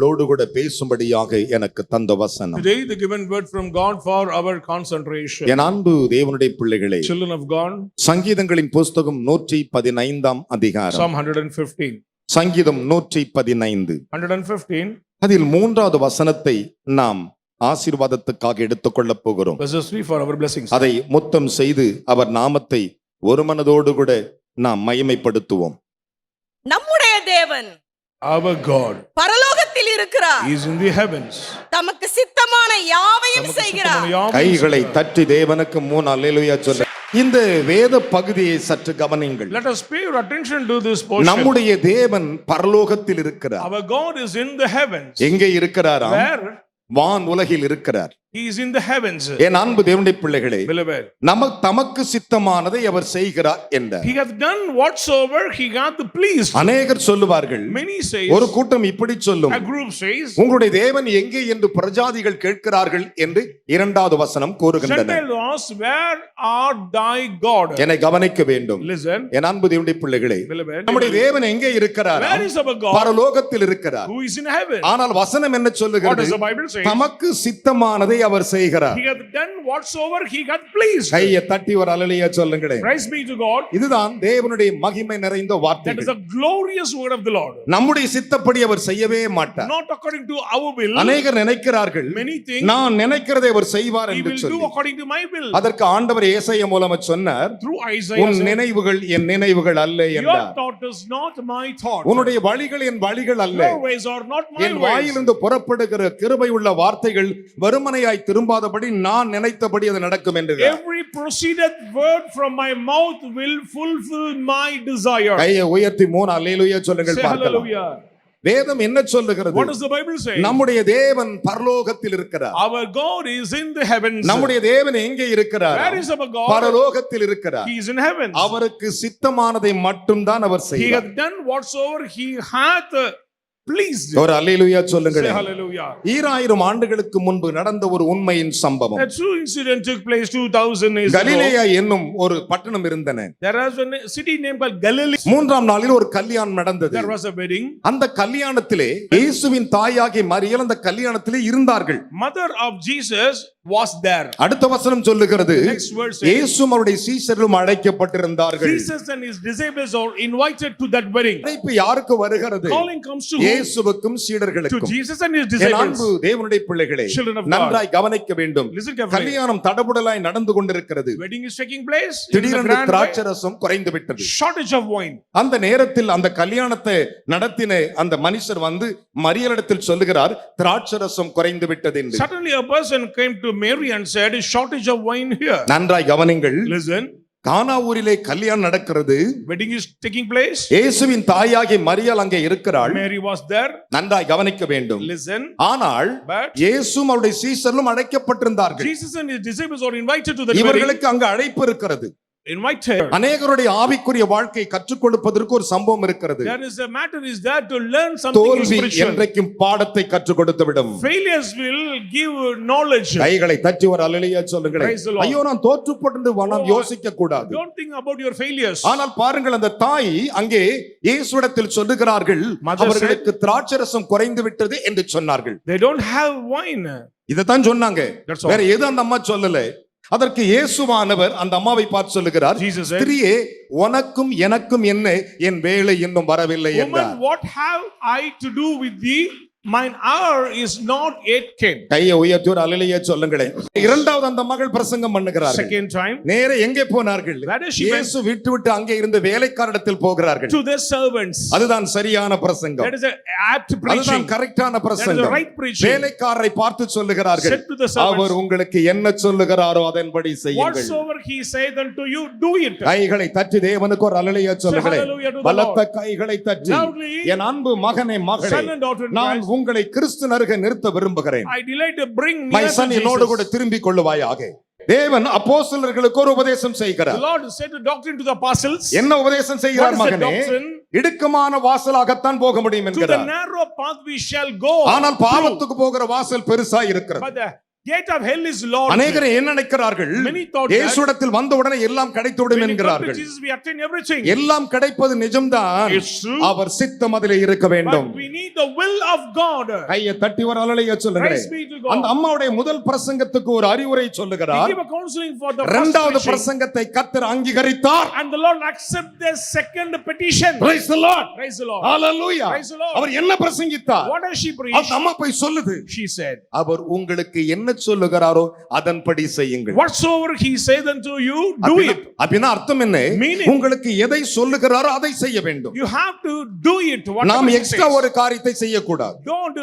Load கூட பேசும்படியாக எனக்கு தந்த வசனம். Today the given word from God for our concentration. என் அன்பு தேவனுடைய பிள்ளைகளே, Children of God, சங்கீதங்களின் புஸ்தகம் 115 அதிகாரம். Psalm 115. சங்கீதம் 115 115 அதில் 3வது வசனத்தை நாம் ஆசீர்வாதத்துக்காக எடுத்துக்கொள்ளப் போகிறோம். verses 3 for our blessings. அதை முத்தம் செய்து அவர் நாமத்தை ஒரு மனதோடு கூட நாம் மகிமைப்படுத்துவோம். நம்முடைய தேவன் Our God பரலோகத்தில் இருக்கிறார். is in the heavens. தமக்கு சித்தமான யாவையும் செய்கிறார். கைகளை தட்டி தேவனுக்கு 3 அல்லேலூயா சொல்ல. இந்த வேத பகுதியை சற்று கவனியுங்கள். Let us pay your attention to this portion. நம்முடைய தேவன் பரலோகத்தில் இருக்கிறார். Our God is in the heavens. எங்கே இருக்கிறாராம்? Where? வான் உலகில் இருக்கிறார். He is in the heavens. என் அன்பு தேவனுடைய பிள்ளைகளே, Beloved, தமக்கு சித்தமானதை அவர் செய்கிறார் என்றார். He hath done whatsoever he hath pleased. அநேகர் சொல்லுவார்கள், Many say, ஒரு கூட்டம் இப்படி சொல்லும், a group says, உங்களுடைய தேவன் எங்கே என்று பிரஜாதிகள் கேட்கிறார்கள் என்று 2வது வசனம் கூறுகின்றன. Gentiles ask, where art thy God? என்னை கவனிக்க வேண்டும். Listen, என் அன்பு தேவனுடைய பிள்ளைகளே, beloved, நம்முடைய தேவன் எங்கே இருக்கிறார்? where is our God? பரலோகத்தில் இருக்கிறார். Who is in heaven? ஆனால் வசனம் என்ன What சொல்லுகிறது? does the Bible say? தமக்கு சித்தமானதை அவர் செய்கிறார். He hath done whatsoever he hath pleased. கையை தட்டி ஒரு அல்லேலூயா சொல்லுங்களேன். Praise be to God. இதுதான் தேவனுடைய மகிமை நிறைந்த That is வார்த்தைகள். the glorious word of the Lord. நம்முடைய சித்தப்படி அவர் செய்யவே மாட்டார். Not according to our will. அநேகர் நினைக்கிறார்கள், Many think நான் நினைக்கிறதை அவர் செய்வார் he என்று will do சொல்லி. according to my will. அதற்கு ஆண்டவர் ஏசாயா மூலமா சொன்னார், Through Isaiah உன் said, நினைவுகள் என் நினைவுகள் அல்ல your என்றார். thought is not my thought. உன்னுடைய வழிகள் என் வழிகள் அல்ல. Your ways are not my N ways. வாயிலிருந்து புறப்படுகிற கிருபை உள்ள வார்த்தைகள் வெறுமனையாய் திரும்பாதபடி நான் நினைத்தபடி அது நடக்கும் என்று. Every proceeded word from my mouth will fulfill my desire. கையை உயர்த்தி 3 அல்லேலூயா சொல்லுங்கள் Say பார்க்கலாம். hallelujah. வேதம் என்ன சொல்லுகிறது? What does the Bible say? நம்முடைய தேவன் பரலோகத்தில் இருக்கிறார். Our God is in the heavens. நம்முடைய தேவன் எங்கே இருக்கிறார்? Where is our God? பரலோகத்தில் இருக்கிறார். He is in heaven. அவருக்கு சித்தமானதை மட்டும் தான் அவர் He செய்வார். hath done whatsoever he hath pleased. ஒரு அல்லேலூயா Say சொல்லுங்கள். hallelujah. 2000 ஆண்டுகளுக்கு முன்பு நடந்த ஒரு உண்மையின் சம்பவம். A true incident took place 2000 years ago. கலிலேயா என்னும் ஒரு பட்டணம் இருந்தன. There was a city named called Galilee. 3ஆம் நாளில் ஒரு கல்யாணம் நடந்தது. There was a wedding. அந்த கல்யாணத்திலே இயேசுவின் தாயாகிய மரியாள் அந்த கல்யாணத்திலே இருந்தார்கள். Mother of Jesus was there. அடுத்த வசனம் சொல்லுகிறது, Next verse says, இயேசுவும் அவருடைய சீஷர்களும் அழைக்கப்பட்டிருந்தார்கள். Jesus and his disciples are invited to that wedding. அழைப்பு யாருக்கு வருகிறது? Calling comes to whom? இயேசுவுக்கும் To சீடர்களுக்கும். Jesus and his N disciples. அன்பு தேவனுடைய பிள்ளைகளே, Children of God. நன்றாய் கவனிக்க வேண்டும். Listen carefully. கல்யாணம் தடபுடலாய் நடந்து கொண்டிருக்கிறது. Wedding is taking place. in a திடீரென்று grand way. திராட்சரசம் குறைந்து விட்டது. Shortage of wine. அந்த நேரத்தில் அந்த கல்யாணத்தை நடத்தின அந்த மனுஷர் வந்து மரியாளிடத்தில் சொல்லுகிறார், திராட்சரசம் குறைந்து விட்டது என்று. Suddenly a person came to Mary and said, shortage of wine here. நன்றாய் கவனிங்கள். Listen, கானா ஊரிலே கல்யாணம் நடக்கிறது. wedding is taking place. இயேசுவின் தாயாகிய மரியாள் அங்கே இருக்கிறாள். Mary was there. நன்றாய் கவனிக்க வேண்டும். Listen, ஆனால் but இயேசுவும் அவருடைய சீஷர்களும் அழைக்கப்பட்டிருந்தார்கள். Jesus and his disciples are invited to the wedding. இவர்களுக்கு அங்கு அழைப்பு இருக்கிறது. Invited. அநேகருடைய ஆவிக்குரிய வாழ்க்கை கற்றுக் கொடுப்பதற்கு ஒரு சம்பவம் இருக்கிறது. There is a matter is there to learn something தோல்வி spiritual. என்றைக்கும் பாடத்தை கற்றுக் கொடுத்து விடும். Failures will give knowledge. கைகளை தட்டி ஒரு அல்லேலூயா சொல்லுங்களேன். Praise the Lord. ஐயோ நான் தோற்று போட்டு நாம் யோசிக்க கூடாது. Don't think about your failures. ஆனால் பாருங்கள், அந்த தாய் அங்கே இயேசுவிடத்தில் சொல்லுகிறார்கள், Mother அவர்களுக்கு திராட்சரசம் குறைந்து விட்டது என்று சொன்னார்கள். They don't have wine. இதத்தான் சொன்னாங்க. That's all. வேற எது அந்த அம்மா சொல்லல. அதற்கு இயேசுவானவர் அந்த அம்மாவை பார்த்து சொல்லுகிறார், Jesus said, ஸ்திரியே உனக்கும் எனக்கும் என்ன, என் வேலை இன்னும் வரவில்லை என்றார். woman, what have I to do with thee? Mine hour is not yet came. கையை உயர்த்தி ஒரு அல்லேலூயா சொல்லுங்களேன். இரண்டாவது அந்த மகள் பிரசங்கம் பண்ணுகிறார்கள். Second time, நேரே எங்கே போனார்கள்? Where does she went? இயேசு விட்டு அங்கே இருந்த வேலைக்காரரிடத்தில் போகிறார்கள். to their servants. அதுதான் சரியான பிரசங்கம். That is an apt preaching. அதுதான் கரெக்டான That is the பிரசங்கம். right preaching. வேலைக்காரரை பார்த்து சொல்லுகிறார்கள், Said to the servants, அவர் உங்களுக்கு என்ன சொல்லுகிறாரோ அதன்படி செய்யுங்கள். whatsoever he saith unto you, do it. கைகளை தட்டி தேவனுக்கு ஒரு அல்லேலூயா சொல்லுங்களேன். hallelujah to the பலத்த Lord. கைகளை தட்டி, Loudly, என் அன்பு மகனே மகளே, son and daughter in நான் Christ, உங்களை கிறிஸ்து அருகே நிறுத்த விரும்புகிறேன். I delight to bring My near son to என்னோடு கூட Jesus. திரும்பிக் கொள்ளுவாயாக. தேவன் அப்போஸ்தலர்களுக்கு ஒரு உபதேசம் The செய்கிறார். Lord said a doctrine to the apostles. என்ன உபதேசம் What செய்கிறார் is the மகனே? doctrine? இடுக்கமான வாசலாகத்தான் போக முடியும் To the என்கிறார். narrow path we shall go. ஆனால் பாவத்துக்கு போகிற வாசல் பெருசா இருக்கிறது. But the gate of hell is Lord. அநேகர் என்ன நினைக்கிறார்கள்? Many thought that இயேசுவிடத்தில் வந்த உடனே எல்லாம் கிடைத்துவிடும் when we come to என்கிறார்கள். Jesus, we attain everything. எல்லாம் கிடைப்பது நிஜம்தான். It's true. அவர் சித்தம் அதிலே இருக்க வேண்டும். But we need the will of God. கையை தட்டி ஒரு அல்லேலூயா சொல்லுங்க. Praise be to God. அந்த அம்மாவுடைய முதல் பிரசங்கத்துக்கு ஒரு அறிவுரை We சொல்லுகிறார். give a counseling for the இரண்டாவது first preaching, பிரசங்கத்தை கர்த்தர் அங்கீகரித்தார். and the Lord accept the second petition. Praise the Lord. Praise the Lord. Hallelujah. Praise the Lord. அவர் என்ன பிரசங்கித்தார்? What does she preach? அந்த அம்மா போய் சொல்லுது. She said, அவர் உங்களுக்கு என்ன சொல்லுகிறாரோ அதன்படி செய்யுங்கள். whatsoever he says unto you, do it. அப்படின்னா அர்த்தம் என்ன? Meaning, உங்களுக்கு எதை சொல்லுகிறாரோ அதை செய்ய வேண்டும். you have to do it. Whatever நாம் he எக்ஸ்ட்ரா says. ஒரு காரியத்தை செய்யக்கூடாது. Don't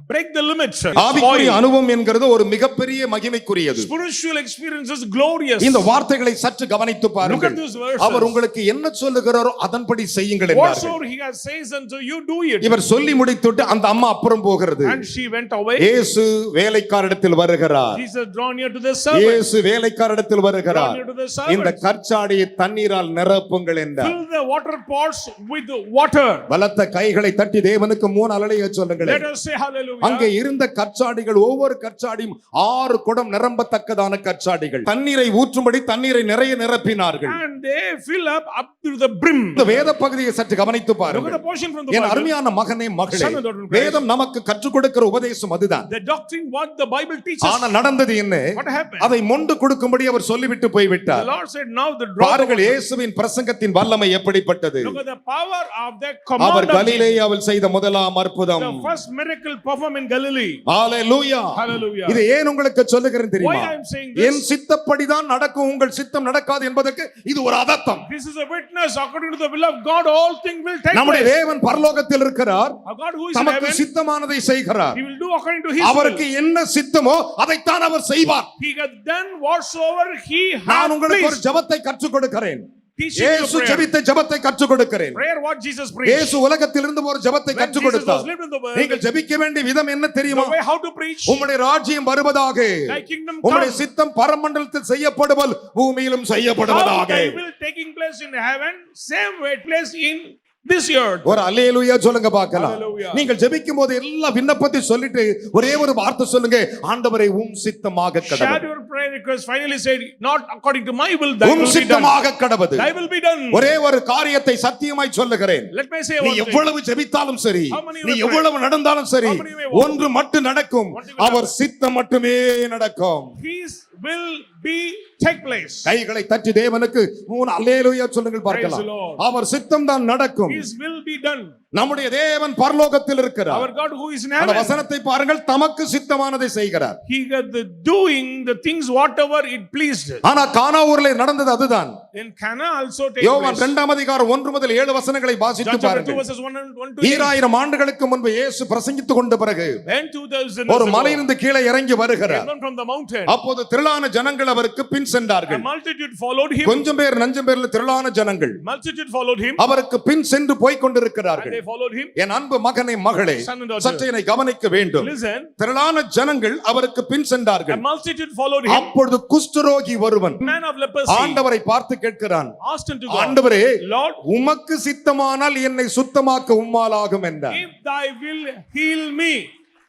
break the limits. ஆவிக்குரிய Spoil. அனுபவம் என்கிறது ஒரு மிகப்பெரிய மகிமைக்குரியது. Spiritual experience is glorious. இந்த வார்த்தைகளை சற்று கவனித்து Look பாருங்கள். at these verses. அவர் உங்களுக்கு என்ன சொல்லுகிறாரோ அதன்படி செய்யுங்கள் என்றார்கள். Whatsoever he has says unto you, do it. இவர் சொல்லி முடித்துட்டு அந்த அம்மா அப்புறம் போகிறது. And she went away. இயேசு வேலைக்காரரிடத்தில் வருகிறார். Jesus draw near to the servant. இயேசு வேலைக்காரரிடத்தில் Draw வருகிறார். near to the இந்த servant. கற்சாடியை தண்ணீரால் நிரப்புங்கள் என்றார். Fill the water pots with water. பலத்த கைகளை தட்டி தேவனுக்கு 3 அல்லேலூயா சொல்லுங்கள். Let us say hallelujah. அங்கே இருந்த கற்சாடிகள் ஒவ்வொரு கற்சாடியும் 6 குடம் நிரம்பத்தக்கதான கற்சாடிகள். தண்ணீரை ஊற்றும்படி தண்ணீரை நிறைய நிரப்பினார்கள். And they fill up to the brim. இந்த வேத பகுதியை சற்று கவனித்து Look at பாருங்கள். the portion from the N Bible. அருமையான மகனே மகளே, Son and daughter in Christ. வேதம் நமக்கு கற்றுக் கொடுக்கிற உபதேசம் அதுதான். The doctrine what the Bible teaches. ஆனா நடந்தது என்ன? What happened? அதை மொண்டு கொடுக்கும்படி அவர் சொல்லிவிட்டு The போய்விட்டார். Lord said, now the drop. பாருங்கள் இயேசுவின் பிரசங்கத்தின் வல்லமை எப்படிப்பட்டது. Look at the power of the our command of Jesus. கலிலேயாவில் செய்த முதலாம் அற்புதம். The first miracle performed in Galilee. Hallelujah. Hallelujah. இது ஏன் உங்களுக்கு சொல்லுகிறேன் தெரியுமா? Why I am saying this? என் சித்தப்படிதான் நடக்கும், உங்கள் சித்தம் நடக்காது என்பதற்கு இது ஒரு அதத்தம். This is a witness. According to the will of God, all things will take நம்முடைய place. தேவன் பரலோகத்தில் இருக்கிறார். Our God who is in நமக்கு heaven, சித்தமானதை செய்கிறார். He will do according to His அவருக்கு will. என்ன சித்தமோ அதைத்தான் அவர் செய்வார். He has done whatsoever He நான் has உங்களுக்கு ஒரு pleased. ஜெபத்தை கற்றுக் கொடுக்கிறேன். Teaching you இயேசு prayer. ஜெபித்த ஜெபத்தை கற்றுக் கொடுக்கிறேன். Prayer what Jesus preached. இயேசு உலகத்திலிருந்து ஒரு ஜெபத்தை When கற்றுக் Jesus was கொடுத்தார். lived in the world, நீங்கள் ஜெபிக்க வேண்டிய விதம் என்ன தெரியுமா? the way how to preach. உம்முடைய ராஜ்யம் வருவதாக, Thy kingdom உம்முடைய come. சித்தம் பரமண்டலத்தில் செய்யப்படுவல் பூமியிலும் How செய்யப்படுவதாக. thy will taking place in heaven, same way place in this earth. ஒரு அல்லேலூயா சொல்லுங்க பார்க்கலாம். Hallelujah. நீங்கள் ஜெபிக்கும் போது எல்லா விண்ணப்பத்தை சொல்லிட்டு ஒரே ஒரு வார்த்தை சொல்லுங்க, ஆண்டவரே உம் சித்தமாக Share கடவது. your prayer request. Finally said, not according to my will, thy um will be done. சித்தமாக கடவது. Thy will be done. ஒரே ஒரு காரியத்தை சத்தியமாய் சொல்லுகிறேன். Let me say நீ one thing. எவ்வளவு ஜெபித்தாலும் சரி, How many நீ will எவ்வளவு நடந்தாலும் சரி, How many may walk? ஒன்று மட்டும் நடக்கும். One thing will our happen. சித்தம் மட்டுமே நடக்கும். His will be take place. கைகளை தட்டி தேவனுக்கு 3 அல்லேலூயா சொல்லுங்கள் Praise பார்க்கலாம். the Lord. அவர் சித்தம் தான் நடக்கும். His will be done. நம்முடைய தேவன் பரலோகத்தில் இருக்கிறார். Our God who is in அந்த heaven, வசனத்தை பாருங்கள், தமக்கு சித்தமானதை செய்கிறார். He got the doing the things whatever it pleased. ஆனா கானாவூரிலே நடந்தது அதுதான். In Cana also take யோவான் place. 2ஆம் அதிகாரம் 1 முதல் 7 வசனங்களை வாசித்து John chapter 2 பாருங்கள். verses 1 and 1 to 8. 2000 ஆண்டுகளுக்கு முன்பு இயேசு பிரசங்கித்துக் கொண்ட பிறகு When 2000 years ஒரு ago, மலையிலிருந்து கீழே இறங்கி வருகிறார். came down from the mountain, அப்போது திரளான ஜனங்கள் அவருக்கு பின் a சென்றார்கள். multitude followed him. கொஞ்சம் பேர் நஞ்சம் பேர்ல திரளான ஜனங்கள் Multitude followed him, அவருக்கு பின் சென்று போய் and கொண்டிருக்கிறார்கள். they followed him. என் அன்பு மகனே மகளே, Son and daughter. சற்று என்னை கவனிக்க வேண்டும். Listen, திரளான ஜனங்கள் அவருக்கு பின் a சென்றார்கள். multitude followed him. அப்பொழுது குஷ்டரோகி ஒருவன் A man of leprosy ஆண்டவரை பார்த்து கேட்கிறான், asked unto God, ஆண்டவரே, Lord, உமக்கு சித்தமானால் என்னை சுத்தமாக்க உம்மாலாகும் என்றார். if thy will heal me.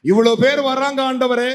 இவ்வளவு பேர் வர்றாங்க ஆண்டவரே,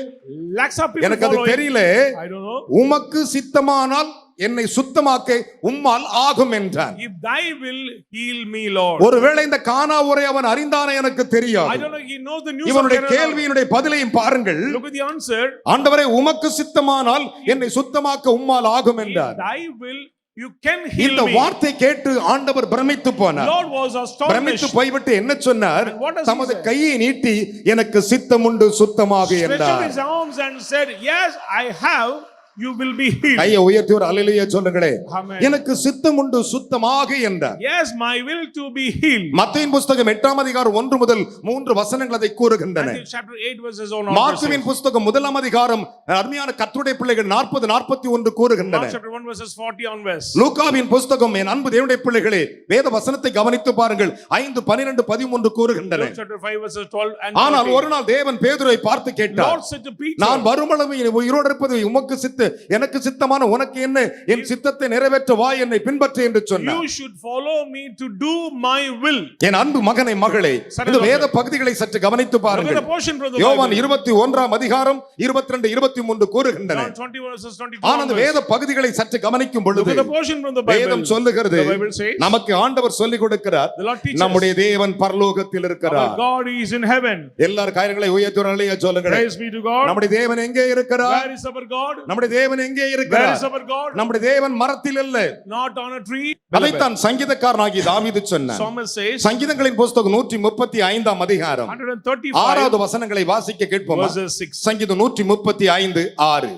Lakhs of people எனக்கு அது following. தெரியல. I don't know. உமக்கு சித்தமானால் என்னை சுத்தமாக்க உம்மால் ஆகும் என்றான். If thy will heal me, Lord. ஒருவேளை இந்த கானா ஊரை அவன் அறிந்தானே எனக்கு I தெரியாது. don't know, he knows the news of இவனுடைய Canaan. கேள்வியினுடைய பதிலையும் பாருங்கள். Look at the answer. ஆண்டவரே, உமக்கு சித்தமானால் என்னை சுத்தமாக்க உம்மால் ஆகும் If என்றார். thy will, you can heal இந்த me. வார்த்தை கேட்டு ஆண்டவர் பிரமித்து போனார். Lord was பிரமித்து astonished. போய்விட்டு என்ன சொன்னார்? And what does he தமது say? கையை நீட்டி எனக்கு சித்தமுண்டு சுத்தமாக Stretched out என்றார். his arms and said, yes, I have, you will be healed. கையை உயர்த்தி ஒரு அல்லேலூயா சொல்லுங்களே. Amen. எனக்கு சித்தமுண்டு சுத்தமாக என்றார். Yes, my will to be healed. மத்தேயின் புஸ்தகம் 8ஆம் அதிகாரம் 1 முதல் 3 வசனங்கள் அதை கூறுகின்றன. Matthew chapter 8 verses on மார்க்குவின் புஸ்தகம் 1ஆம் அதிகாரம் அருமையான கர்த்தருடைய பிள்ளைகள் 40 41 கூறுகின்றன. Mark chapter 1 verses 40 onwards. லூக்காவின் புஸ்தகம் என் அன்பு தேவனுடைய பிள்ளைகளே, வேத வசனத்தை கவனித்து பாருங்கள், 5 12 13 கூறுகின்றன. Luke chapter 5 verses 12 and ஆனால் 13. ஒரு நாள் தேவன் பேதுருவை பார்த்து கேட்டார், Lord said to Peter, நான் வருமளவு உயிரோடு இருப்பது உமக்கு சித்த எனக்கு சித்தமான உனக்கு என்ன, என் சித்தத்தை நிறைவேற்ற வா, என்னை பின்பற்று என்று சொன்னார். You should follow me to do my will. என் அன்பு மகனை மகளே, இந்த வேத பகுதிகளை சற்று கவனித்து Look at பாருங்கள். the portion from the யோவான் Bible. 21 அதிகாரம் 22 23 கூறுகின்றன. John 20 verses 22 ஆனால் அந்த onwards. வேத பகுதிகளை சற்று கவனிக்கும் Look பொழுது at the portion from the Bible. வேதம் சொல்லுகிறது, The Bible says, நமக்கு ஆண்டவர் சொல்லிக் கொடுக்கிறார், the Lord teaches, நம்முடைய தேவன் பரலோகத்தில் our இருக்கிறார். God is in heaven. எல்லார் காரியங்களை உயர்த்துறலையா சொல்லுங்க. Praise be to God. நம்முடைய தேவன் எங்கே இருக்கிறார்? Where is our God? நம்முடைய தேவன் எங்கே Where இருக்கிறார்? is our God? நம்முடைய தேவன் மரத்தில் இல்ல. Not on a tree. அதைத்தான் சங்கீதக்காரனாகிய தாவீது சொன்னார். Psalmist says, சங்கீதங்களின் புத்தகம் 135 அதிகாரம் 135 6வது வசனங்களை வாசிக்க கேட்போமா? verses 6. சங்கீதம் 135 6.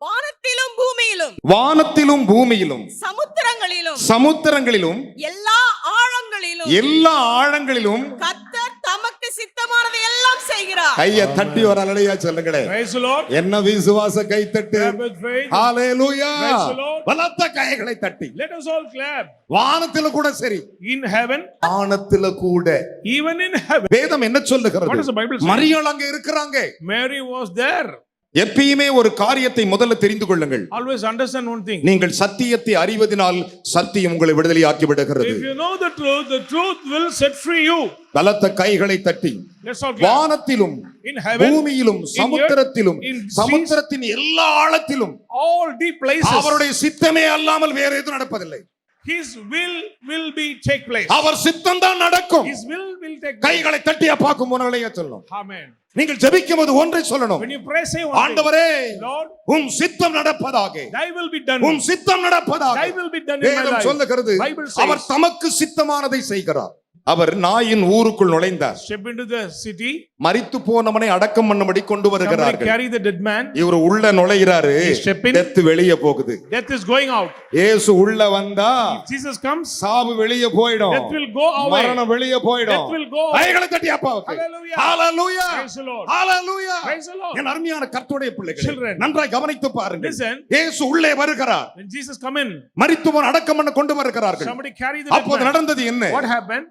வானத்திலும் பூமியிலும் வானத்திலும் பூமியிலும் சமுத்திரங்களிலும் சமுத்திரங்களிலும் எல்லா ஆழங்களிலும் எல்லா ஆழங்களிலும் கர்த்தர் தமக்கு சித்தமானதை எல்லாம் செய்கிறார். கையை தட்டி ஒரு அலையா சொல்லுங்களேன். Praise the Lord. என்ன விசுவாச கைத்தட்டு. Clap with faith. Hallelujah. Praise the Lord. பலத்த கைகளை தட்டி. Let us all clap. வானத்தில கூட சரி, In heaven, வானத்தில கூட. even in heaven. வேதம் என்ன சொல்லுகிறது? What does the Bible say? மரியாள் அங்க இருக்கிறாங்க. Mary was there. எப்பயுமே ஒரு காரியத்தை முதல்ல தெரிந்து கொள்ளுங்கள். Always understand one thing. நீங்கள் சத்தியத்தை அறிவதினால் சத்தியம் உங்களை விடுதலையாக்கி விடுகிறது. If you know the truth will set free you. பலத்த கைகளை தட்டி. Let's all clap. வானத்திலும் In heaven, பூமியிலும் சமுத்திரத்திலும் in சமுத்திரத்தின் எல்லா ஆழத்திலும் all deep places. அவருடைய சித்தமே அல்லாமல் வேற எதுவும் நடப்பதில்லை. His will be take place. அவர் சித்தம் தான் நடக்கும். His will take place. கைகளை தட்டியா பார்க்கும் முன்னாலேயே சொல்லணும். Amen. நீங்கள் ஜெபிக்கும் போது ஒன்றை சொல்லணும். When you pray, say one thing. ஆண்டவரே, Lord, உம் சித்தம் நடப்பதாக. thy will be done. உம் சித்தம் நடப்பதாக. Thy will be done in my வேதம் life. சொல்லுகிறது, Bible says, அவர் தமக்கு சித்தமானதை செய்கிறார். அவர் நாயின் ஊருக்குள் நுழைந்தார். Step into the city. மரித்து போனவனை அடக்கம் பண்ணும்படி கொண்டு Somebody வருகிறார்கள். carry the dead man. இவர் உள்ள நுழைகிறாரு. He step in. டெத் வெளியே போகுது. Death is going out. இயேசு உள்ள வந்தா If Jesus comes, சாவு வெளியே போய்டும். death will go away. மரணம் வெளியே போய்டும். Death will go away. கைகளை தட்டி அப்பாவுக்கு. Hallelujah. Hallelujah. Praise the Lord. Hallelujah. Praise the Lord. என் அருமையான கர்த்தருடைய பிள்ளைகளே, Children. நன்றாய் கவனித்து பாருங்கள். Listen. இயேசு உள்ளே வருகிறார். When Jesus come in, மரித்தவன் அடக்கம் பண்ண கொண்டு வருகிறார்கள். somebody carry the dead அப்போது man. நடந்தது என்ன? What happened?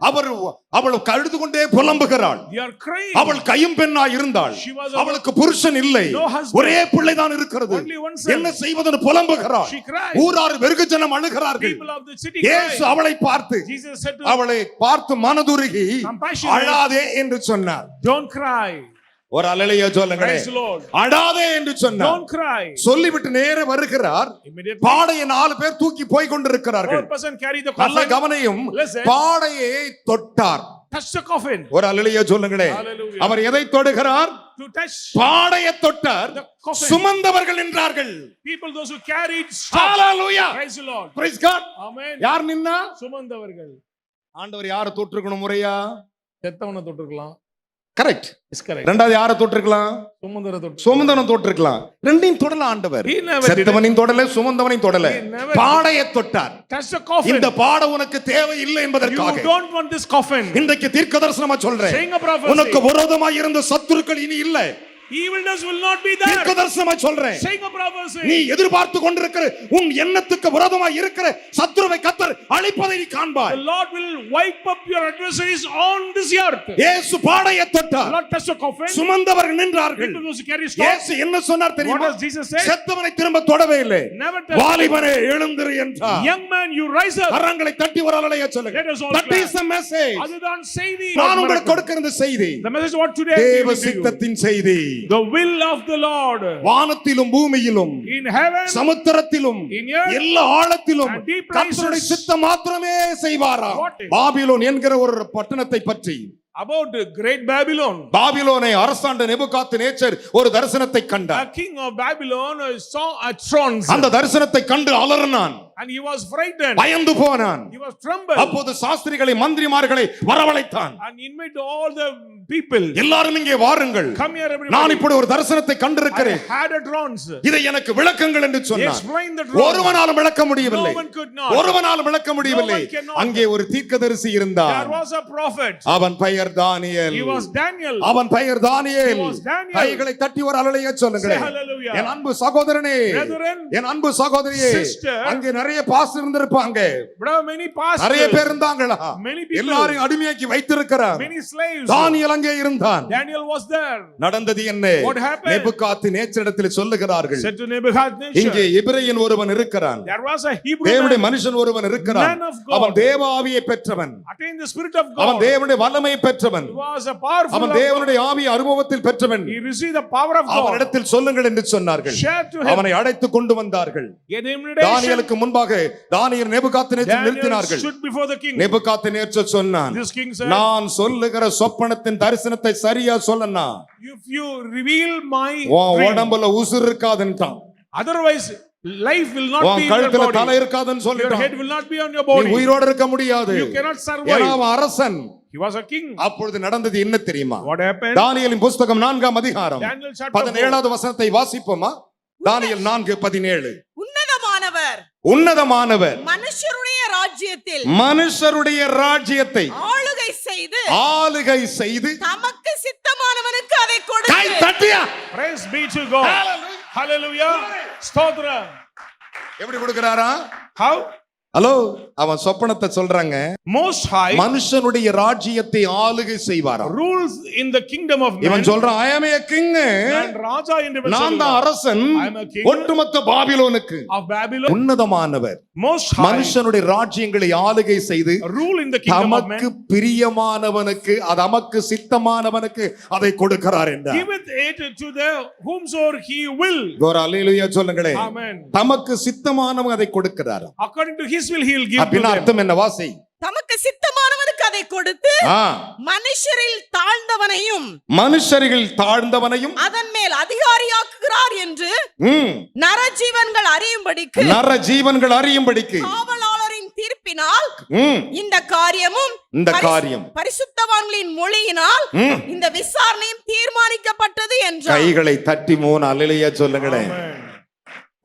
அவள் அழுது கொண்டே புலம்புகிறாள். They are crying. அவள் கையும் பெண்ணாய் இருந்தாள். She was a- அவளுக்கு புருஷன் இல்லை. No husband. ஒரே பிள்ளைதான் இருக்கிறது. Only one son. என்ன செய்வதென்று புலம்புகிறாள். She cried. ஊரார் வெகுஜனம் அழுகிறார்கள். People of the city இயேசு cried. அவளை பார்த்து Jesus said to அவளை பார்த்து மனதுருகி Compassionate. அழாதே என்று சொன்னார். don't cry. ஒரு அல்லேலூயா சொல்லுங்களே. Praise the Lord. அழாதே என்று சொன்னார். Don't cry. சொல்லிவிட்டு நேர வருகிறார். Immediately, பாடையை 4 பேர் தூக்கி போய் கொண்டிருக்கிறார்கள். 4% carry the நல்ல coffin. கவனியும். Listen. பாடையை தொட்டார். Touch the coffin. ஒரு அல்லேலூயா சொல்லுங்களே. Hallelujah. அவர் எதை தொடுகிறார்? To touch பாடையை தொட்டார். the coffin. சுமந்தவர்கள் நின்றார்கள். People, those who carried, stopped. Hallelujah. Praise the Lord. Praise God. Amen. யார் நின்னா? சுமந்தவர்கள். ஆண்டவர் யாரை தொட்டிருக்கணும் முறையா? செத்தவனை தொட்டிருக்கலாம். கரெக்ட். Is correct. இரண்டாவது யாரை தொட்டிருக்கலாம்? சுமந்தவரை தொட்டு. சுமந்தவனை தொட்டிருக்கலாம். ரெண்டையும் தொடல ஆண்டவர். He never did it. செத்தவனையும் தொடல, சுமந்தவனையும் தொடல. He never பாடையை தொட்டார். Touch the coffin. இந்த பாடை உனக்கு தேவை இல்லை You என்பதற்காக don't want this coffin. இன்றைக்கு தீர்க்கதரிசனமா சொல்றேன். Saying a prophecy. உனக்கு விரோதமாய் இருந்த சத்துருக்கள் இனி இல்லை. Evilness will not be there. தீர்க்கதரிசனமா சொல்றேன். Saying a prophecy. நீ எதிர்பார்த்து கொண்டிருக்கிற உன் எண்ணத்துக்கு விரோதமாய் இருக்கிற சத்துருவை கர்த்தர் அழிப்பதை நீ The காண்பாய். Lord will wipe up your adversaries on this earth. இயேசு பாடையை The தொட்டார். Lord touched the coffin. சுமந்தவர்கள் நின்றார்கள். People those who carry stones. இயேசு என்ன சொன்னார் What தெரியுமா? does Jesus say? செத்தவனை திரும்ப தொடவே இல்லை. Never touch. வாலிபனே எழுந்திரு என்றார். Young man, you rise up. கரங்களை தட்டி ஒரு அலைய சொல்லுங்க. Let us all That clap. is the message. அதுதான் செய்தி. நான் உங்களுக்கு கொடுக்கிற இந்த செய்தி The message what today I தேவ give to you. சித்தத்தின் செய்தி. The will of the Lord. வானத்திலும் பூமியிலும் In heaven. சமுத்திரத்திலும் In earth. எல்லா ஆழத்திலும் And deep places. கர்த்தருடைய சித்தம் மாத்திரமே செய்வாராம். What is? பாபிலோன் என்கிற ஒரு பட்டணத்தை பற்றி, About the great Babylon. பாபிலோனை அரசாண்ட நேபுகாத்நேச்சர் ஒரு தரிசனத்தை A கண்டார். king of Babylon saw a trance. அந்த தரிசனத்தை கண்டு அலறினான். And he was frightened. பயந்து போனான். He was trembled. அப்போது சாஸ்திரிகளை மந்திரிமார்களை வரவழைத்தான். And invite all the people. எல்லாரும் இங்கே வாருங்கள். Come here everybody. நான் இப்படி ஒரு தரிசனத்தை I கண்டிருக்கிறேன். had a trance. இதை எனக்கு விளக்குங்கள் என்று He சொன்னார். explained the trance. ஒருவனாலும் விளக்க முடியவில்லை. No one could not. ஒருவனாலும் விளக்க முடியவில்லை. No one cannot. அங்கே ஒரு தீர்க்கதரிசி இருந்தார். There was a prophet. அவன் பெயர் தானியேல். He was Daniel. அவன் பெயர் தானியேல். He was Daniel. கைகளை தட்டி ஒரு அல்லேலூயா சொல்லுங்கள். Say hallelujah. என் அன்பு சகோதரனே, Brethren, என் அன்பு சகோதரியே, sister, அங்கே நிறைய நிறைய பாஸ் இருந்திருப்பாங்க, But how many நிறைய pastors, பேர் இருந்தாங்களா, many people, எல்லாரையும் அடிமையாக்கி வைத்திருக்கிறார். many slaves. தானியேல் அங்கே இருந்தான். Daniel was there. நடந்தது என்ன? What happened? நேபுகாத்நேச்சரிடத்தில் சொல்லுகிறார்கள், Said to Nebuchadnezzar, இங்கே எபிரெயன் ஒருவன் இருக்கிறான், there was a Hebrew தேவனுடைய man, மனுஷன் ஒருவன் இருக்கிறான், man of God, அவன் தேவ ஆவியை பெற்றவன், attained the Spirit of அவன் God. தேவனுடைய வல்லமையை பெற்றவன், He was a powerful அவன் of God. தேவனுடைய ஆவியை அனுபவத்தில் பெற்றவன். He received the power of God. அவனிடத்தில் சொல்லுங்கள் என்று சொன்னார்கள். Share to him. அவனை அழைத்து கொண்டு வந்தார்கள். Get him invitation. தானியேலுக்கு முன்பாக தானியேல் நேபுகாத்நேச்சரை Daniel நிறுத்தினார்கள். stood before the king. Nebuchadnezzar சொன்னான், This king said, நான் சொல்லுகிற சொப்பனத்தின் தரிசனத்தை சரியா சொல்லனா, if you reveal my உன் dream, உடம்புல உசுர் இருக்காதுன்றான், otherwise life will not உன் be in your கழுத்துல தலை body. இருக்காதுன்னு Your சொல்லிட்டான். head will not be on your நீ body. உயிரோட இருக்க முடியாது. You cannot ஏன்னா survive. அவன் அரசன். He was a king. அப்பொழுது நடந்தது என்ன தெரியுமா? What happened? தானியேலின் புஸ்தகம் 4ஆம் அதிகாரம் Daniel chapter 4. 17வது வசனத்தை வாசிப்போமா? தானியேல் 4:17. உன்னதமானவர் உன்னதமானவர் மனுஷருடைய ராஜ்யத்தில் மனுஷருடைய ராஜ்யத்தை ஆளுகை செய்து தமக்கு சித்தமானவனுக்கு அதை கை கொடுத்து தட்டியா Praise be to God. Hallelujah. Stotra. எப்படி கொடுக்கறாரா? How? ஹலோ, அவன் சொப்பனத்தை சொல்றாங்க, Most High மனுஷனுடைய ராஜ்யத்தை ஆளுகை செய்வாராம். rules in the kingdom of இவன் man. சொல்றான், I am a king, And Raja in the நான் தான் அரசன் I am a king ஒட்டுமொத்த பாபிலோனுக்கு. of Babylon. உன்னதமானவர் Most High மனுஷனுடைய ராஜ்யங்களை ஆளுகை செய்து rule in the kingdom of தமக்கு man. பிரியமானவனுக்கு, நமக்கு சித்தமானவனுக்கு அதை கொடுக்கிறார் என்றார். Giveth it to the whomsoever he will. ஒரு அல்லேலூயா சொல்லுங்களே. Amen. தமக்கு சித்தமானவன் அதை கொடுக்கிறார். According to his will he will give to அப்படின்னா them. அர்த்தம் என்ன? வாசி. தமக்கு சித்தமானவனுக்கு அதை கொடுத்து மனுஷரில் தாழ்ந்தவனையும் மனுஷரில் தாழ்ந்தவனையும் அதன் மேல் அதிகாரியாக்குகிறார் என்று நரஜீவன்கள் அறியும்படிக்கு காவலாளரின் தீர்ப்பினால் இந்த காரியம் பரிசுத்தவான்களின் மொழியினால் இந்த விசாரணையும் தீர்மானிக்கப்பட்டது என்றார். கைகளை தட்டி 3 அல்லேலூயா சொல்லுங்களேன்.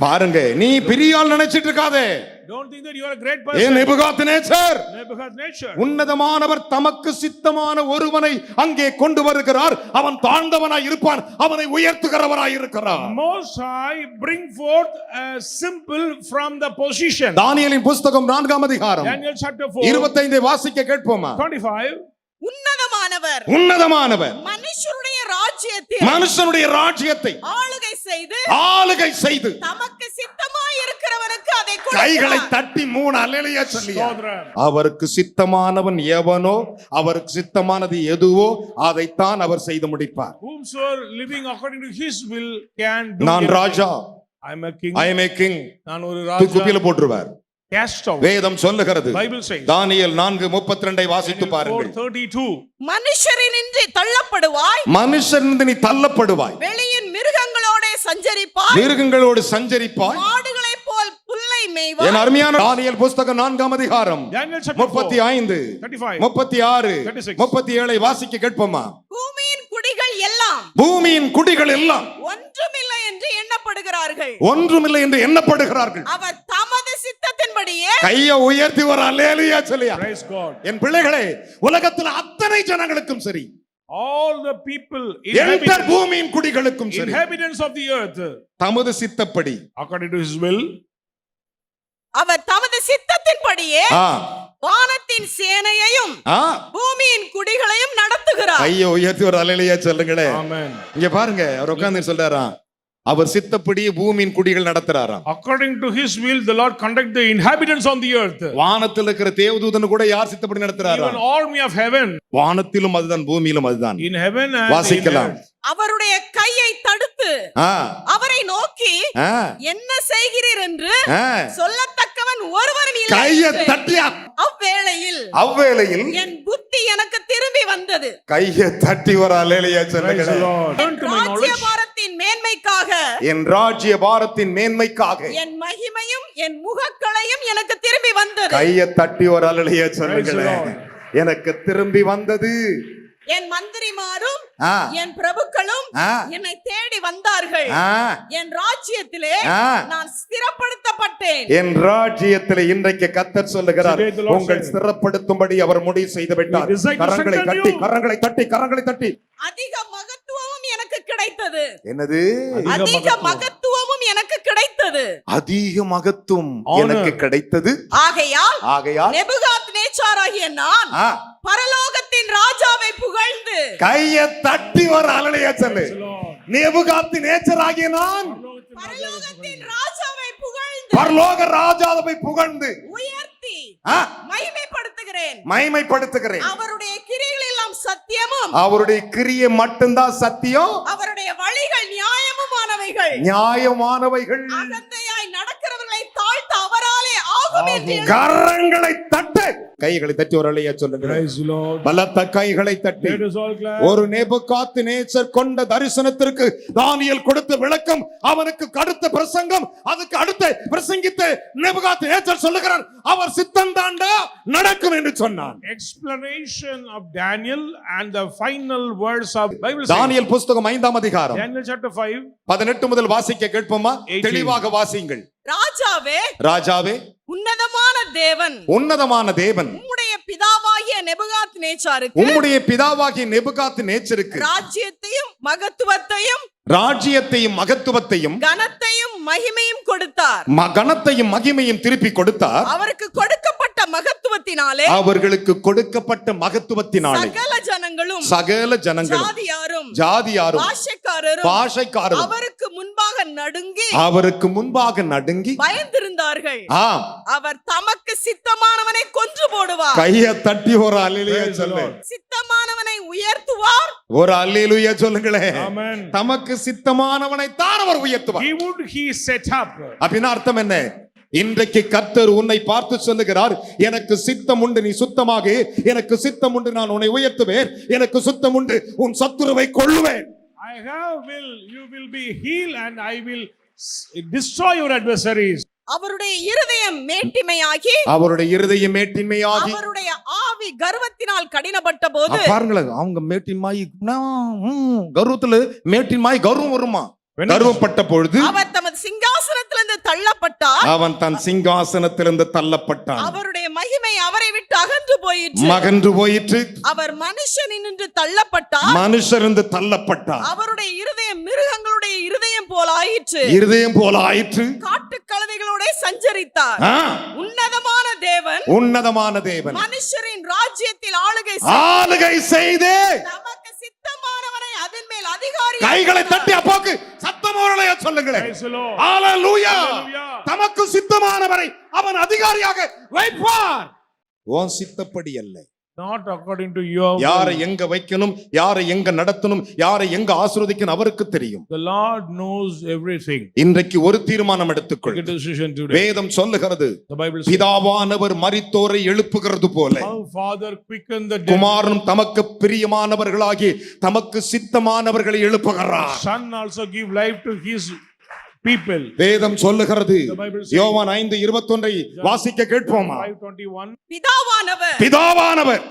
பாருங்க, நீ பெரிய ஆள் நினைச்சிட்டு இருக்காதே. Don't think that you are a great A person. Nebuchadnezzar, Nebuchadnezzar. உன்னதமானவர் தமக்கு சித்தமான ஒருவனை அங்கே கொண்டு வருகிறார். அவன் தாழ்ந்தவனாய் இருப்பான், அவனை உயர்த்துகிறவராய் இருக்கிறார். Most High bring forth a simple from the position. தானியேலின் புஸ்தகம் 4ஆம் அதிகாரம் Daniel chapter 4 25 வாசிக்க கேட்போமா? 25. உன்னதமானவர் மனுஷனுடைய ராஜ்யத்தை ஆளுகை செய்து தமக்கு சித்தமாய் இருக்கிறவனுக்கு அதை கொடுக்கிறார். கைகளை தட்டி 3 அல்லேலூயா சொல்லியா. அவருக்கு சித்தமானவன் எவனோ, அவருக்கு சித்தமானது எதுவோ அதைத்தான் அவர் செய்து முடிப்பார். Whomsoever living according to his will can do. நான் ராஜா, I am a king. I am a king. நான் ஒரு ராஜா. குப்பில போட்டுருவார். Cast out. வேதம் சொல்லுகிறது. Bible says. தானியேல் 4:32 வாசித்து பாருங்கள். 4:32. மனுஷரினின்று தள்ளப்படுவாய், மனுஷரினின்று நீ தள்ளப்படுவாய், வெளியின் மிருகங்களோடு சஞ்சரிப்பாய், மிருகங்களோடு சஞ்சரிப்பாய், மாடுகளைப் போல் புல்லை மேய்வாய். என் அருமையான தானியேல் புஸ்தகம் 4ஆம் அதிகாரம் 35 36 37 வாசிக்க கேட்போமா? பூமியின் குடிகள் எல்லாம் ஒன்றுமில்லை என்று எண்ணப்படுகிறார்கள். அவர் தமது சித்தத்தின்படியே கையை உயர்த்தி வர அல்லேலூயா சொல்லியா. Praise God. என் பிள்ளைகளே, உலகத்தில் அத்தனை ஜனங்களுக்கும் சரி, all the people பூமியின் குடிகளுக்கும் சரி, inhabitants of the earth, தமது சித்தப்படி according to his will, அவர் தமது சித்தத்தின்படியே வானத்தின் சேனையையும் பூமியின் குடிகளையும் நடத்துகிறார். கையை உயர்த்தி ஒரு அல்லேலூயா சொல்லுங்களே. Amen. இங்க பாருங்க, அவர் உட்கார்ந்து சொல்றாராம், அவர் சித்தப்படியே பூமியின் குடிகள் நடத்துறாராம். According to his will the Lord conduct the inhabitants on the earth. வானத்தில் இருக்கிற தேவதூதன் கூட யார் சித்தப்படி நடத்துறாராம்? Even army of heaven. வானத்திலும் அதுதான், பூமியிலும் அதுதான். In heaven and வாசிக்கலாம். அவருடைய கையை தடுத்து அவரை நோக்கி என்ன செய்கிறீர் என்று சொல்லத்தக்கவன் ஒருவரும் இல்லை. கையை தட்டியா. அவ்வேளையில் என் புத்தி எனக்கு திரும்பி வந்தது. கையை தட்டி வர அல்லேலூயா சொல்லுங்க. என் ராஜ்ய பாரத்தின் மேன்மைக்காக என் மகிமையும் என் முகக்களையும் எனக்கு திரும்பி வந்தது. கையை தட்டி வர அல்லேலூயா சொல்லுங்க. எனக்கு திரும்பி வந்தது. என் மந்திரிமாரும் என் பிரபுக்களும் என்னை தேடி வந்தார்கள். என் ராஜ்யத்திலே நான் ஸ்திரப்படுத்தப்பட்டேன். என் ராஜ்யத்திலே இன்றைக்கு கர்த்தர் சொல்லுகிறார், உங்கள் ஸ்திரப்படுத்தும்படி அவர் முடிவு செய்து விட்டார். கரங்களை தட்டி அதிக மகத்துவமும் எனக்கு கிடைத்தது. என்னது? அதிக மகத்துவமும் எனக்கு கிடைத்தது. கிடைத்தது. அதிக மகத்துவம் Honor. எனக்கு கிடைத்தது. ஆகையால் நேபுகாத்நேச்சாராகிய நான் ஆ, பரலோகத்தின் ராஜாவை புகழ்ந்து கையை தட்டி ஒரு அலலையா சொல்லு. நேபுகாத்து நேச்சராகிய நான் பரலோகத்தின் ராஜாவை புகழ்ந்து பரலோக ராஜாவை புகழ்ந்து உயர்த்தி ஆ, மகிமைப்படுத்துகிறேன். மகிமைப்படுத்துகிறேன். அவருடைய கிரியைகள் எல்லாம் சத்தியமும் அவருடைய கிரியை மட்டும்தான் சத்தியம், அவருடைய வழிகள் நியாயமுமானவைகள். நியாயமானவைகள். அகந்தையாய் நடக்கிறவர்களை தாழ்த்த அவராலே ஆகும் என்று கரங்களை தட்டு, கைகளை தட்டி ஒரு அலையா சொல்லுங்க. Praise the Lord. பலத்த கைகளை தட்டி. Let us all clap. ஒரு நேபுகாத்நேச்சர் கொண்ட தரிசனத்திற்கு தானியேல் கொடுத்த விளக்கம், அவனுக்கு அடுத்த பிரசங்கம், அதுக்கு அடுத்த பிரசங்கித்து நேபுகாத்நேச்சர் சொல்லுகிறான், அவர் சித்தம் தாண்டா நடக்கும் என்று சொன்னான். Explanation of Daniel and the final words of Bible says, தானியேல் புஸ்தகம் 5ஆம் அதிகாரம் Daniel chapter 5, 18 முதல் வாசிக்க கேட்போமா? 18. தெளிவாக வாசியுங்கள். ராஜாவே, ராஜாவே, உன்னதமான தேவன், உன்னதமான தேவன், உம்முடைய பிதாவாகிய நேபுகாத்நேச்சாருக்கு உம்முடைய பிதாவாகிய நேபுகாத்நேச்சருக்கு ராஜ்யத்தையும் மகத்துவத்தையும் ராஜ்யத்தையும் மகத்துவத்தையும் கனத்தையும் மகிமையும் கொடுத்தார். கனத்தையும் மகிமையும் திருப்பி கொடுத்தார். அவருக்கு கொடுக்கப்பட்ட மகத்துவத்தினாலே அவர்களுக்கு கொடுக்கப்பட்ட மகத்துவத்தினாலே சகல ஜனங்களும் ஜாதியாரும் பாஷைக்காரரும் அவருக்கு முன்பாக நடுங்கி பயந்திருந்தார்கள். ஆம், அவர் தமக்கு சித்தமானவனை கொன்று போடுவார். கையை தட்டி ஒரு அல்லேலூயா சொல்லு. சித்தமானவனை உயர்த்துவார். ஒரு அல்லேலூயா சொல்லுங்களேன். Amen. தமக்கு சித்தமானவனை தான் அவர் உயர்த்துவார். He set up. அப்படின்னா அர்த்தம் என்ன? இன்றைக்கு கர்த்தர் உன்னை பார்த்து சொல்லுகிறார், எனக்கு சித்தம் உண்டு, நீ சுத்தமாக, எனக்கு சித்தம் உண்டு, நான் உன்னை உயர்த்துவேன், எனக்கு சித்தம் உண்டு, உன் சத்துருவை கொல்லுவேன். I have will, you will be healed and I will destroy your adversaries. அவருடைய இருதயம் மேட்டிமையாகி அவருடைய ஆவி கர்வத்தினால் கடினப்பட்ட போது, பாருங்களேன், அவங்க மேட்டின்மாய் கர்வத்துல மேட்டின்மாய் கர்வம் வருமா? கர்வப்பட்ட பொழுது அவர் தமது சிங்காசனத்திலிருந்து தள்ளப்பட்டார். அவன் தன் சிங்காசனத்திலிருந்து தள்ளப்பட்டான். அவருடைய மகிமை அவரை விட்டு அகன்று போயிற்று. அவர் மனுஷனின்று தள்ளப்பட்டார். மனுஷரிருந்து தள்ளப்பட்டார். அவருடைய இருதயம் மிருகங்களுடைய இருதயம் போல ஆயிற்று. காட்டுக்கழுதைகளோட சஞ்சரித்தார். உன்னதமான தேவன் மனுஷரின் ராஜ்யத்தில் ஆளுகை செய்தே நமக்கு சித்தமானவரை அதன் மேல் அதிகாரி. கைகளை தட்டி அப்பாக்கு சத்தமோரலையா சொல்லுங்களேன். ஹalleluya. தமக்கு சித்தமானவரை அவன் அதிகாரியாக வைப்பார். உன் சித்தப்படி அல்ல. Not according to your will. யாரை எங்க வைக்கணும், யாரை எங்க நடத்தணும், யாரை எங்க ஆசீர்வதிக்கணும் அவருக்கு தெரியும். The Lord knows everything. இன்றைக்கு ஒரு தீர்மானம் எடுத்துக்கொள். Take a decision today. வேதம் சொல்லுகிறது, The Bible says, பிதாவானவர் மரித்தோரை எழுப்புகிறது போல how Father quickened the dead, குமாரனும் தமக்கு பிரியமானவர்களாகி தமக்கு சித்தமானவர்களை எழுப்புகிறார். Son also give life to his people. வேதம் சொல்லுகிறது, யோவான் 5:21 வாசிக்க கேட்போமா? 5:21. பிதாவானவர்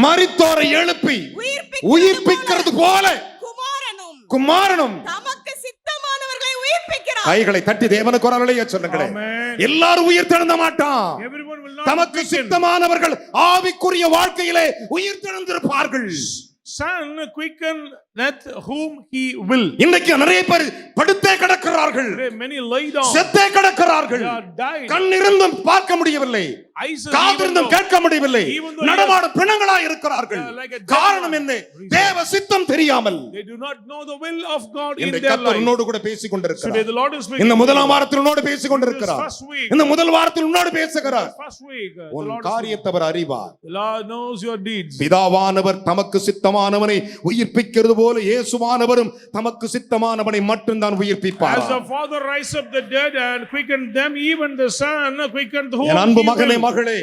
மரித்தோரை எழுப்பி உயிர்ப்பிக்கிறது போல குமாரனும் தமக்கு சித்தமானவர்களை உயிர்ப்பிக்கிறார். கைகளை தட்டி தேவனுக்கு ஒரு அல்லேலூயா சொல்லுங்களேன். எல்லாரும் உயிர் தெழுந்த மாட்டான். Everyone will not தமக்கு சித்தமானவர்கள் ஆவிக்குரிய வாழ்க்கையிலே உயிர் தெழுந்திருப்பார்கள். Son quicken that whom he will. இன்னைக்கு நிறைய பேர் படுத்தே கிடக்கிறார்கள், Many lie down. செத்தே கிடக்கிறார்கள். They are died. கண் இருந்தும் பார்க்க முடியவில்லை, காதிருந்தும் கேட்க முடியவில்லை, நடமாடும் பிணங்களாய் இருக்கிறார்கள். காரணம் என்ன? தேவ சித்தம் தெரியாமல். They do not know the will of God in இந்த their கர்த்தர் life. உன்னோடு கூட பேசிக் கொண்டிருக்கிறார். Today the Lord is speaking. இந்த முதலாம் வாரத்தில் உன்னோடு பேசிக் கொண்டிருக்கிறார். இந்த முதல் வாரத்தில் உன்னோடு பேசுகிறார். First week, the உன் Lord காரியத்தை அவர் அறிவார். The Lord knows your deeds. பிதாவானவர் தமக்கு சித்தமானவனை உயிர்ப்பிக்கிறது போல இயேசுவானவரும் தமக்கு சித்தமானவனை மட்டும்தான் உயிர்ப்பிப்பார். As the Father rise up the dead and quicken them, even the Son quickened whom என் அன்பு he மகனே will. மகளே,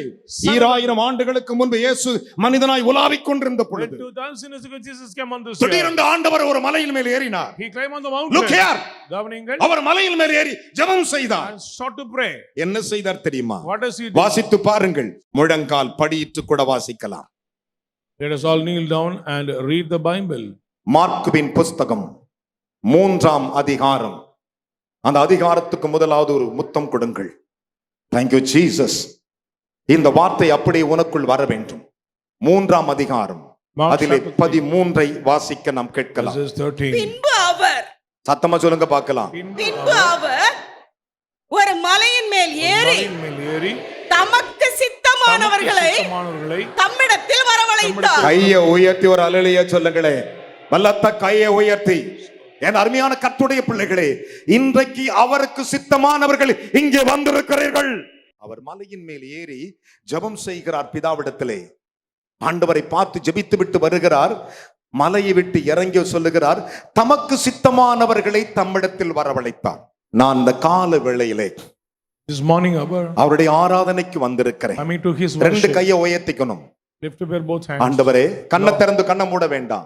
2000 ஆண்டுகளுக்கு முன்பு இயேசு மனிதனாய் உலாவிக் கொண்டிருந்த பொழுது 2000 years ago Jesus came on this earth. திடீரென்று ஆண்டவர் ஒரு மலையின் மேல் ஏறினார். He climbed on the mountain. Look here. Governing அவர் மலையின் மேல் ஏறி ஜெபம் செய்தார். and sought to pray. என்ன செய்தார் தெரியுமா? What does he do? வாசித்து பாருங்கள். முழங்கால் படியிட்டு கூட வாசிக்கலாம். Let us all kneel down and read the Bible. மார்க்குவின் புஸ்தகம் 3ஆம் அதிகாரம். அந்த அதிகாரத்துக்கு முதலாவது ஒரு முத்தம் கொடுங்கள். Thank you Jesus. இந்த வார்த்தை அப்படியே உனக்குள் வர வேண்டும். 3ஆம் அதிகாரம் அதிலே 13 வாசிக்க நாம் கேட்கலாம். Verses 13. பின்பு அவர் சத்தமா சொல்லுங்க பார்க்கலாம். பின்பு அவர் ஒரு மலையின் மேல் ஏறி மலையின் மேல் ஏறி தமக்கு சித்தமானவர்களை சித்தமானவர்களை தம்மிடத்தில் வரவழைத்தார். கையை உயர்த்தி ஒரு அல்லேலூயா சொல்லுங்களே. பலத்த கையை உயர்த்தி. என் அருமையான கர்த்தருடைய பிள்ளைகளே, இன்றைக்கு அவருக்கு சித்தமானவர்கள் இங்கே வந்திருக்கிறீர்கள். அவர் மலையின் மேல் ஏறி ஜெபம் செய்கிறார் பிதாவிடத்திலே. ஆண்டவரை பார்த்து ஜெபித்து விட்டு வருகிறார். மலையை விட்டு இறங்கி சொல்லுகிறார், தமக்கு சித்தமானவர்களை தம்மிடத்தில் வரவழைத்தார். நான் இந்த கால வேளையிலே this morning hour அவருடைய ஆராதனைக்கு வந்திருக்கிறேன். coming to his ரெண்டு worship. கையை உயர்த்திக்கணும். Lift up your both hands. ஆண்டவரே, கண்ணை திறந்து கண்ணை மூட வேண்டாம்.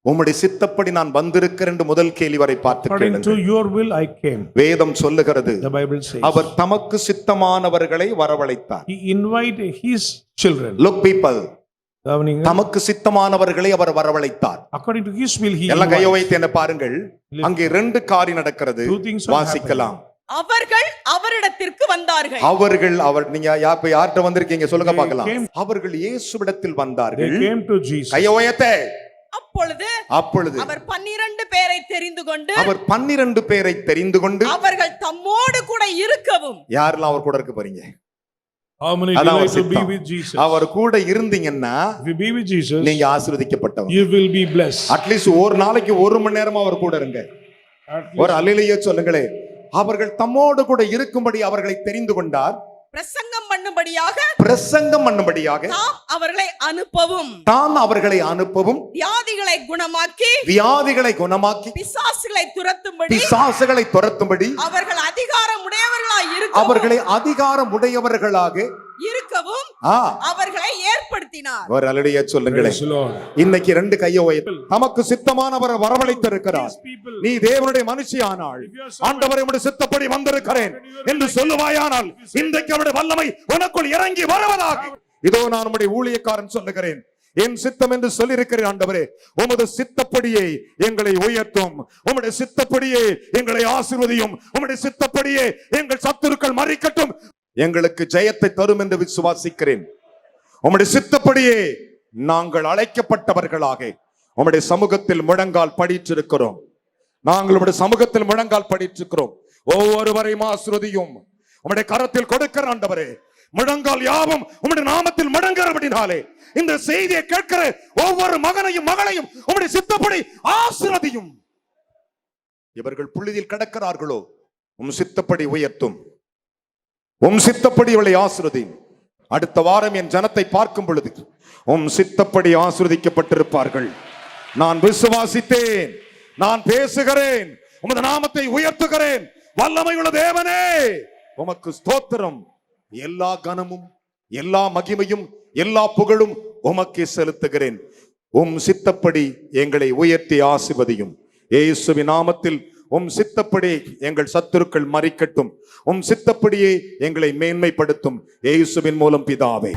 உம்முடைய சித்தப்படி நான் வந்திருக்கிறேன் என்று முதல் கேள்வி வரை பார்த்து According to கேளுங்கள். your will I came. வேதம் சொல்லுகிறது, The Bible says அவர் தமக்கு சித்தமானவர்களை வரவழைத்தார். he invited his children. Look people, தமக்கு சித்தமானவர்களை அவர் வரவழைத்தார். According to his will he எல்லாம் கையை invited. வைத்து என்ன பாருங்கள், அங்கே ரெண்டு காரியம் நடக்கிறது. Two things are வாசிக்கலாம். அவர்கள் அவரிடத்திற்கு வந்தார்கள். அவர் நீங்க யார்கிட்ட வந்திருக்கீங்க சொல்லுங்க They பார்க்கலாம். came- அவர்கள் இயேசுவிடத்தில் They வந்தார்கள். came to Jesus. கையை உயர்த்த. அப்பொழுது அவர் அவர் 12 பேரை தெரிந்து கொண்டு 12 பேரை தெரிந்து கொண்டு அவர்கள் தம்மோடு கூட இருக்கவும். யாரெல்லாம் அவர் கூட இருக்க போறீங்க? How many அதான் delight அவர் to be சித்தம். with Jesus? அவர் கூட இருந்தீங்கன்னா If you be with Jesus, நீங்க ஆசீர்வதிக்கப்பட்டவர். you will be blessed. At least ஒரு நாளைக்கு 1 மணி நேரமா அவர் கூட இருங்க. At ஒரு least அல்லேலூயா சொல்லுங்களே. அவர்கள் தம்மோடு கூட இருக்கும்படி அவர்களை தெரிந்து கொண்டார். பிரசங்கம் பண்ணும்படியாக பிரசங்கம் பண்ணும்படியாக தாம் அவர்களை அனுப்பவும். தான் அவர்களை அனுப்பவும், வியாதிகளை குணமாக்கி வியாதிகளை குணமாக்கி, பிசாசுகளை துரத்தும்படி பிசாசுகளை துரத்தும்படி, அவர்கள் அதிகாரம் உடையவர்களாய் இருக்கவும் அவர்களை அதிகாரம் உடையவர்களாக இருக்கவும் அவர்களை ஏற்படுத்தினார். ஒரு அல்லேலூயா சொல்லுங்களே. praise the Lord. இன்னைக்கு ரெண்டு கையை உயர்த்தி, தமக்கு சித்தமானவரை வரவழைத்திருக்கிறார். These people, நீ தேவனுடைய மனுஷியானாள், ஆண்டவரை உம்முடைய சித்தப்படி வந்திருக்கிறேன் என்று சொல்லுவாயானால் இன்றைக்கு அவருடைய வல்லமை உனக்குள் இறங்கி வருவதாக. இதோ நான் உம்முடைய ஊழியக்காரன் சொல்லுகிறேன், என் சித்தம் என்று சொல்லியிருக்கிறேன். ஆண்டவரே, உமது சித்தப்படியே எங்களை உயர்த்தும், உம்முடைய சித்தப்படியே எங்களை ஆசீர்வதியும், உம்முடைய சித்தப்படியே எங்கள் சத்துருக்கள் மறிக்கட்டும், எங்களுக்கு ஜெயத்தை தரும் என்று விசுவாசிக்கிறேன். உம்முடைய சித்தப்படியே நாங்கள் அழைக்கப்பட்டவர்களாக உம்முடைய சமூகத்தில் முழங்கால் படித்திருக்கிறோம். நாங்கள் உம்முடைய சமூகத்தில் முழங்கால் படித்திருக்கிறோம். ஒவ்வொருவரையும் ஆசீர்வதியும். உம்முடைய கரத்தில் கொடுக்கிற ஆண்டவரே, முழங்கால் யாவும் உம்முடைய நாமத்தில் முழங்குறபடினாலே இந்த செய்தியை கேட்கிற ஒவ்வொரு மகனையும் மகளையும் உம்முடைய சித்தப்படி ஆசீர்வதியும். இவர்கள் புழுதியில் கிடக்கிறார்களோ உம் சித்தப்படி உயர்த்தும், உம் சித்தப்படி இவளை ஆசீர்வதியும். அடுத்த வாரம் என் ஜனத்தை பார்க்கும் பொழுது உம் சித்தப்படி ஆசீர்வதிக்கப்பட்டிருப்பார்கள். நான் விசுவாசித்தேன், நான் பேசுகிறேன், உமது நாமத்தை உயர்த்துகிறேன். வல்லமையுள்ள தேவனே, உமக்கு ஸ்தோத்திரம். எல்லா கனமும் எல்லா மகிமையும் எல்லா புகழும் உமக்கே செலுத்துகிறேன். உம் சித்தப்படி எங்களை உயர்த்தி ஆசீர்வதியும். இயேசுவின் நாமத்தில் உம் சித்தப்படி எங்கள் சத்துருக்கள் மறிக்கட்டும். உம் சித்தப்படியே எங்களை மேன்மைப்படுத்தும். இயேசுவின் மூலம் பிதாவே.